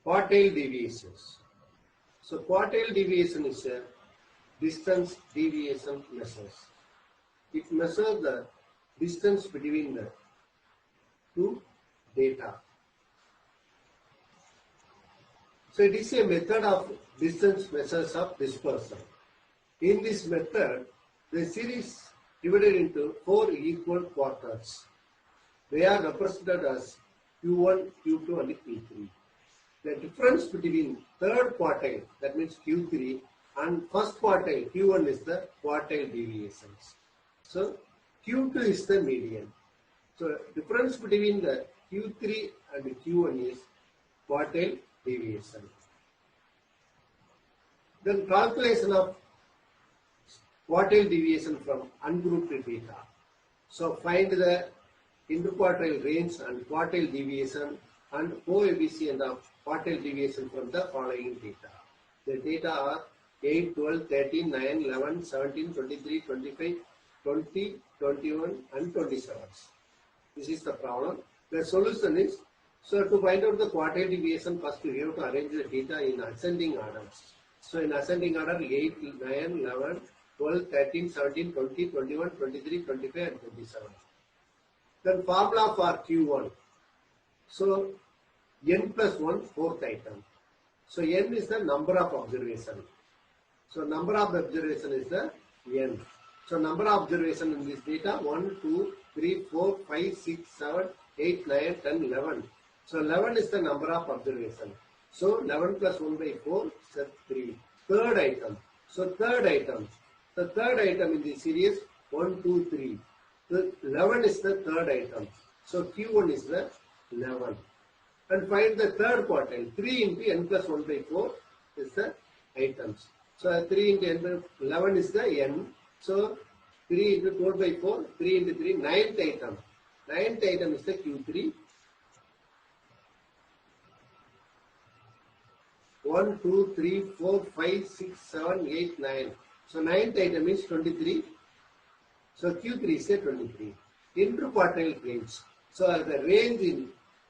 Quartile deviations. So quartile deviation is a distance deviation measures. It measures the distance between the two data. So it is a method of distance measures of dispersion. In this method, the series divided into 4 equal quarters. They are represented as Q1, Q2 and Q3. The difference between third quartile, that means Q3, and first quartile, Q1 is the quartile deviations. So Q2 is the median. So difference between the Q3 and Q1 is quartile deviation. Then calculation of quartile deviation from ungrouped data. So find the interquartile range and quartile deviation and coefficient of quartile deviation from the following data. The data are 8, 12, 13, 9, 11, 17, 23, 25, 20, 21 and 27. This is the problem. The solution is, so to find out the quartile deviation, first we have to arrange the data in ascending order. So in ascending order 8, 9, 11, 12, 13, 17, 20, 21, 23, 25 and 27. Then formula for Q1. So n plus 1 fourth item. So n is the number of observation. So number of observation is the n. So number of observation in this data 1, 2, 3, 4, 5, 6, 7, 8, 9, 10, 11. So 11 is the number of observation. So 11 plus 1 by 4 is 3. Third item. So third item. The third item in the series 1, 2, 3. The 11 is the third item. So Q1 is the 11. And find the third quartile. 3 into n plus 1 by 4 is the items. So 3 into n by 11 is the n. So 3 into 4 by 4, 3 into 3, 9th item. 9th item is the Q3. 1, 2, 3, 4, 5, 6, 7, 8, 9. So 9th item is 23. So Q3 is a 23. Interquartile range. So the range in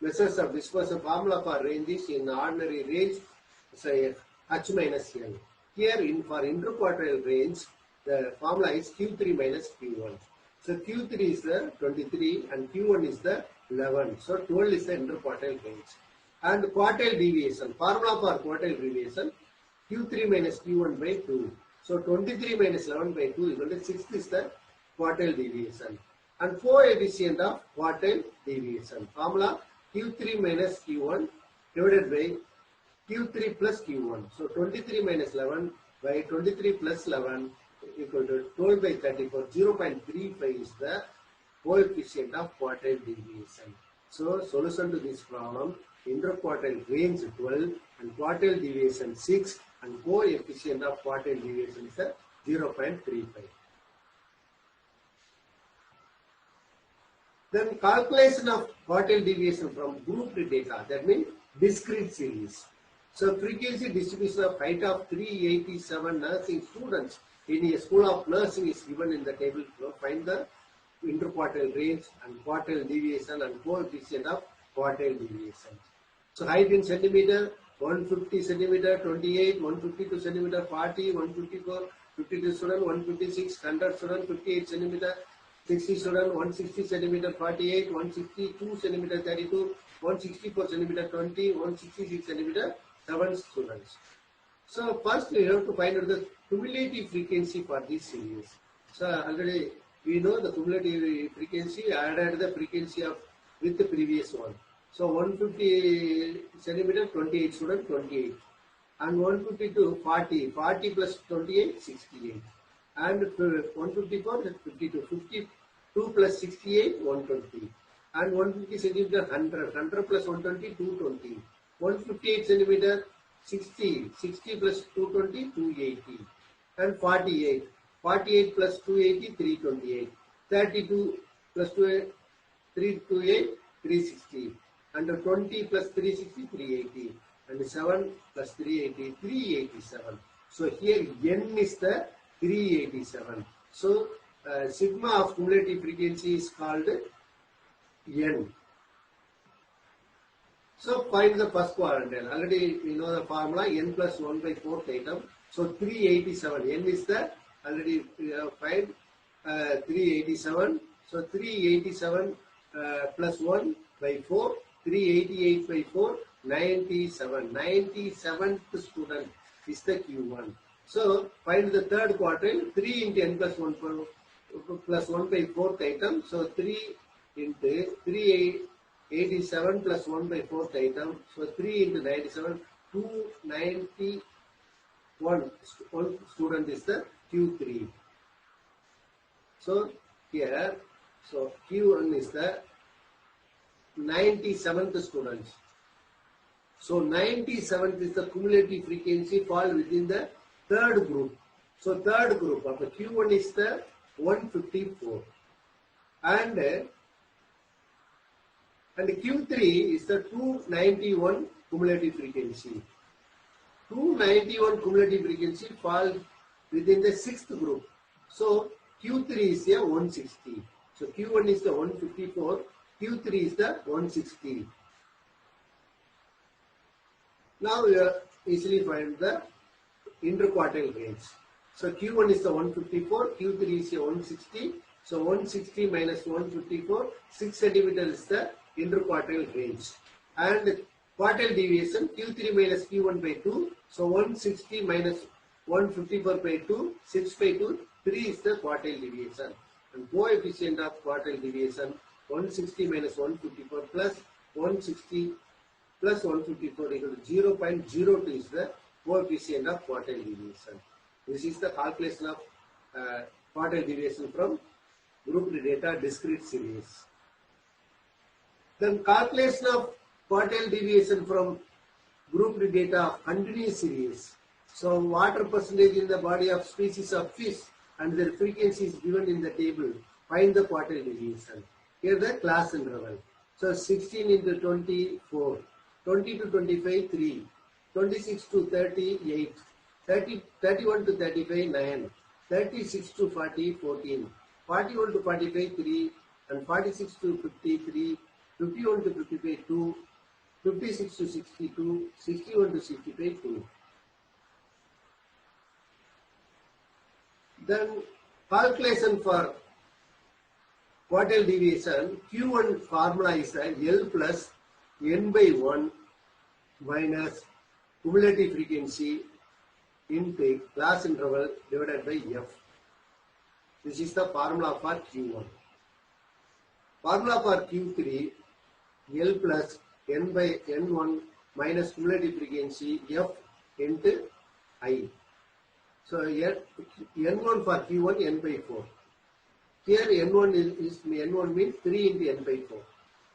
measures of dispersion formula for range is in ordinary range, say H minus L. Here for interquartile range, the formula is Q3 minus Q1. So Q3 is the 23 and Q1 is the 11. So 12 is the interquartile range. And quartile deviation, formula for quartile deviation, Q3 minus Q1 by 2. So 23 minus 11 by 2 is equal to 6 is the quartile deviation. And coefficient of quartile deviation, formula Q3 minus Q1 divided by Q3 plus Q1. So 23 minus 11 by 23 plus 11 equal to 12 by 34. 0.35 is the coefficient of quartile deviation. So solution to this problem, interquartile range 12 and quartile deviation 6 and coefficient of quartile deviation is 0.35. Then calculation of quartile deviation from grouped data, that means discrete series. So frequency distribution of height of 387 nursing students in a school of nursing is given in the table below. Find the interquartile range and quartile deviation and coefficient of quartile deviation. So height in centimeter, 150 centimeter, 28, 152 centimeter, 40, 154, 52 student, 156, 100 student, 58 centimeter, 60 student, 160 centimeter, 48, 162 centimeter, 32, 164 centimeter, 20, 166 centimeter, 7 students. So first we have to find out the cumulative frequency for this series. So already we know the cumulative frequency, added the frequency of with the previous one. So 150 centimeter, 28 student, 28. And 152, 40. 40 plus 28, 68. And 154, 52. 52 plus 68, 120. And 150 centimeter, 100. 100 plus 120, 220. 158 centimeter, 60. 60 plus 220, 280. And 48. 48 plus 280, 328. 32 plus 328, 360. And 20 plus 360, 380. And 7 plus 380, 387. So here n is the 387. So sigma of cumulative frequency is called n. So find the first quadrant. Already we know the formula n plus 1 by 4th item. So 387. N is the already we have find 387. So 387 plus 1 by 4. 388 by 4. 97. 97th student is the Q1. So find the third quadrant. 3 into n plus 1 plus 1 by 4th item. So 3 into 387 plus 1 by 4th item. So 3 into 97, 291 one student is the Q3. So here, so Q1 is the 97th student. So 97th is the cumulative frequency fall within the third group. So third group of the Q1 is the 154 and Q3 is the 291 cumulative frequency. 291 cumulative frequency fall within the sixth group. So Q3 is the 160. So Q1 is the 154, Q3 is the 160. Now we easily find the interquartile range. So Q1 is the 154, Q3 is the 160. So 160 minus 154, 6 centimeters is the interquartile range. And quartile deviation, Q3 minus Q1 by 2. So 160 minus 154 by 2, 6 by 2, 3 is the quartile deviation. And coefficient of quartile deviation, 160 minus 154 plus 160 plus 154 equal to 0.02 is the coefficient of quartile deviation. This is the calculation of quartile deviation from grouped data discrete series. Then calculation of quartile deviation from grouped data of continuous series. So water percentage in the body of species of fish and their frequency is given in the table. Find the quartile deviation. Here the class interval. So 16 into 24, 20 to 25, 3, 26 to 38, 31 to 35, 9, 36 to 40, 14, 41 to 45, 3, and 46 to 53, 51 to 55, 2, 56 to 62, 61 to 65, 2. Then calculation for quartile deviation, Q1 formula is L plus n by 1 minus cumulative frequency into class interval divided by F. This is the formula for Q1. Formula for Q3, L plus n by n1 minus cumulative frequency F into I. So here n1 for Q1 n by 4. Here n1 is n1 means 3 into n by 4.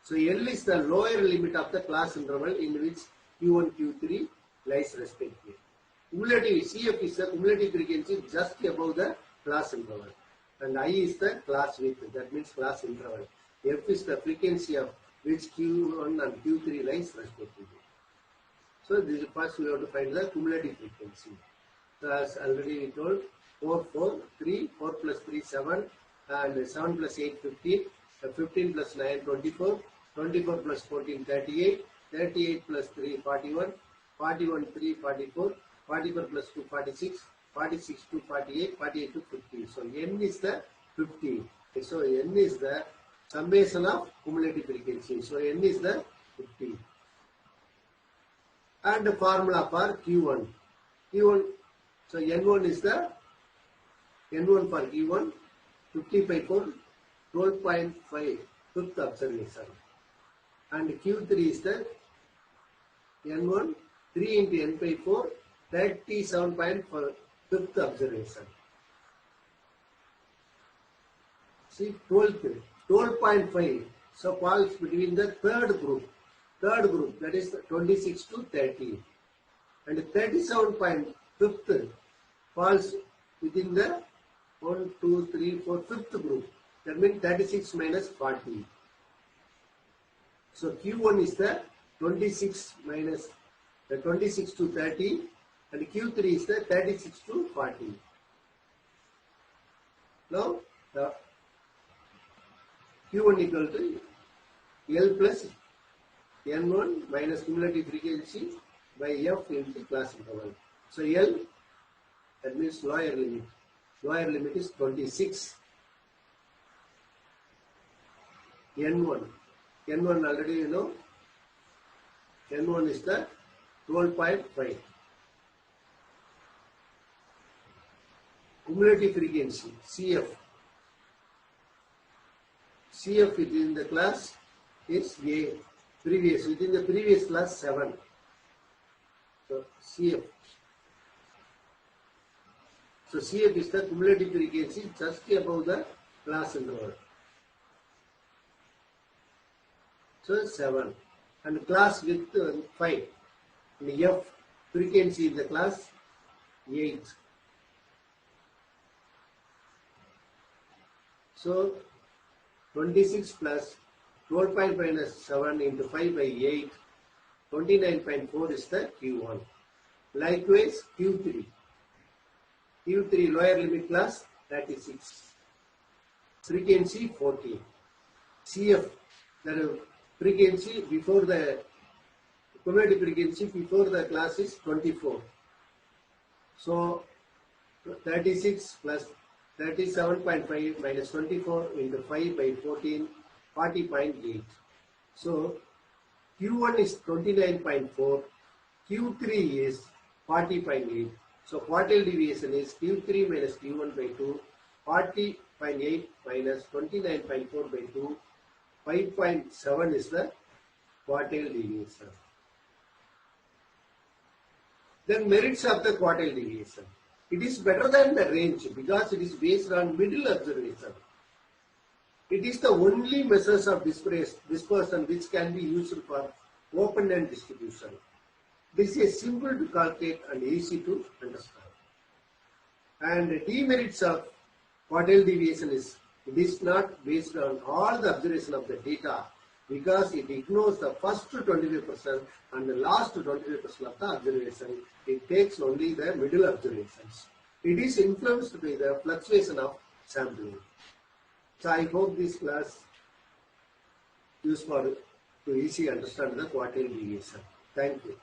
So L is the lower limit of the class interval in which Q1, Q3 lies respectively. Cumulative CF is the cumulative frequency just above the class interval, and I is the class width, that means class interval. F is the frequency of which Q1 and Q3 lies respectively. So this is first we have to find the cumulative frequency. So as already we told, 4, 4, 3, 4 plus 3, 7, and 7 plus 8, 15, 15 plus 9, 24, 24 plus 14, 38, 38 plus 3, 41, 41, 3, 44, 44 plus 2, 46, 46 to 48, 48 to 50. So n is the 50. So n is the summation of cumulative frequency. So n is the 50. And the formula for Q1. Q1, so n1 is the n1 for Q1, 50 by 4, 12.5, fifth observation. And Q3 is the n1, 3 into n by 4, 37.4, fifth observation. See, 12.5. So falls between the third group, that is 26 to 30. And 37.5 falls within the 1, 2, 3, 4, fifth group. That means 36 minus 40. So Q1 is the 26 minus the 26 to 30, and Q3 is the 36 to 40. Now the Q1 equal to L plus N1 minus cumulative frequency by F into class interval. So L, that means lower limit. Lower limit is 26. N1. N1 already you know. N1 is the 12.5. Cumulative frequency, CF. CF within the class is A. Previous, within the previous class 7. So CF. So CF is the cumulative frequency just above the class interval. So 7. And class with 5. And F frequency in the class 8. So 26 plus 12.5 minus 7 into 5 by 8, 29.4 is the Q1. Likewise Q3. Q3 lower limit class 36. Frequency 14. CF, the frequency before the cumulative frequency before the class is 24. So 36 plus 37.5 minus 24 into 5 by 14, 40.8. So Q1 is 29.4, Q3 is 40.8. So quartile deviation is Q3 minus Q1 by 2, 40.8 minus 29.4 by 2, 5.7 is the quartile deviation. Then merits of the quartile deviation. It is better than the range because it is based on middle observation. It is the only measures of dispersion which can be used for open-end distribution. This is simple to calculate and easy to understand. And demerits of quartile deviation is it is not based on all the observation of the data because it ignores the first 25% and the last 25% of the observation. It takes only the middle observations. It is influenced by the fluctuation of sampling. So I hope this class useful to easily understand the quartile deviation. Thank you.